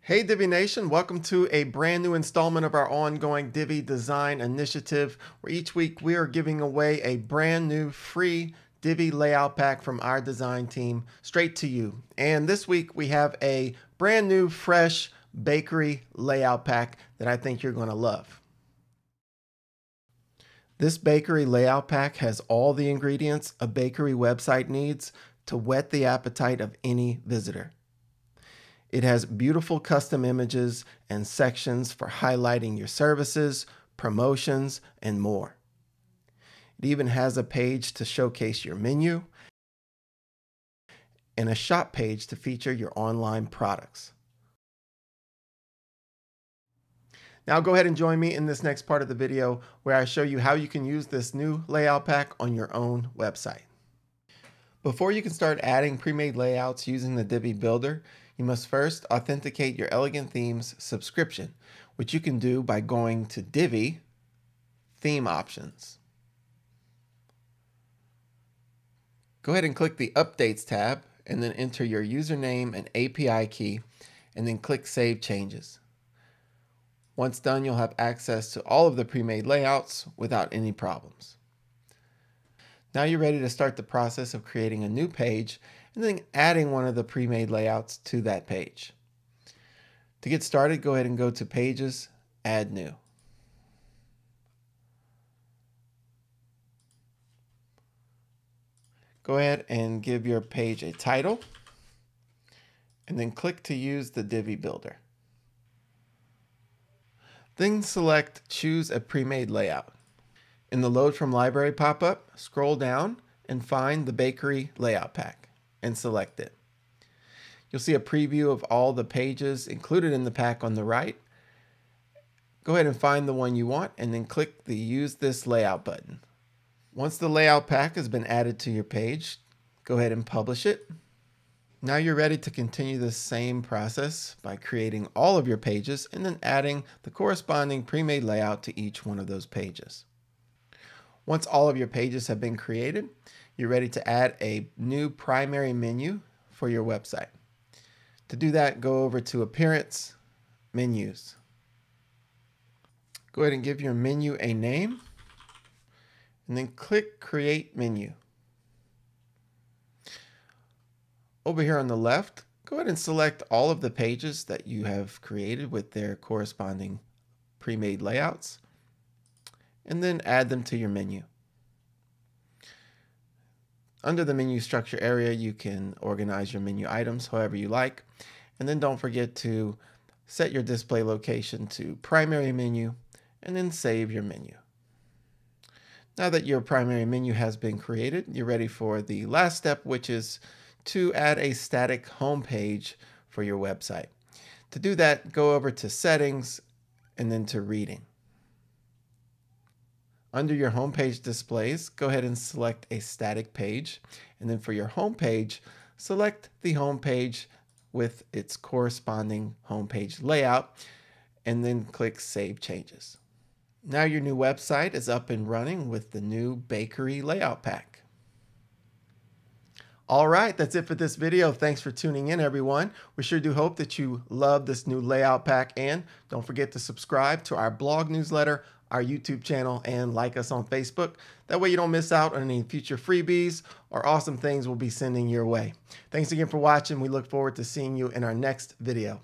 Hey Divi Nation, welcome to a brand new installment of our ongoing Divi Design Initiative, where each week we are giving away a brand new free Divi Layout Pack from our design team straight to you. And this week we have a brand new fresh bakery layout pack that I think you're going to love. This bakery layout pack has all the ingredients a bakery website needs to whet the appetite of any visitor. It has beautiful custom images and sections for highlighting your services, promotions, and more. It even has a page to showcase your menu and a shop page to feature your online products. Now go ahead and join me in this next part of the video where I show you how you can use this new layout pack on your own website. Before you can start adding pre-made layouts using the Divi Builder, you must first authenticate your Elegant Themes subscription, which you can do by going to Divi, Theme Options. Go ahead and click the Updates tab and then enter your username and API key and then click Save Changes. Once done, you'll have access to all of the pre-made layouts without any problems. Now you're ready to start the process of creating a new page and then adding one of the pre-made layouts to that page. To get started, go ahead and go to Pages, Add New. Go ahead and give your page a title and then click to use the Divi Builder. Then select Choose a Pre-Made Layout. In the Load from Library pop-up, scroll down and find the Bakery Layout Pack and select it. You'll see a preview of all the pages included in the pack on the right. Go ahead and find the one you want and then click the Use This Layout button. Once the layout pack has been added to your page, go ahead and publish it. Now you're ready to continue the same process by creating all of your pages and then adding the corresponding pre-made layout to each one of those pages. Once all of your pages have been created, you're ready to add a new primary menu for your website. To do that, go over to Appearance, Menus. Go ahead and give your menu a name and then click Create Menu. Over here on the left, go ahead and select all of the pages that you have created with their corresponding pre-made layouts and then add them to your menu. Under the menu structure area, you can organize your menu items however you like, and then don't forget to set your display location to primary menu and then save your menu. Now that your primary menu has been created, you're ready for the last step, which is to add a static home page for your website. To do that, go over to Settings and then to Reading. Under your homepage displays, go ahead and select a static page. And then for your homepage, select the homepage with its corresponding homepage layout and then click Save Changes. Now your new website is up and running with the new Bakery Layout Pack. All right, that's it for this video. Thanks for tuning in, everyone. We sure do hope that you love this new layout pack, and don't forget to subscribe to our blog newsletter, our YouTube channel, and like us on Facebook. That way you don't miss out on any future freebies or awesome things we'll be sending your way. Thanks again for watching. We look forward to seeing you in our next video.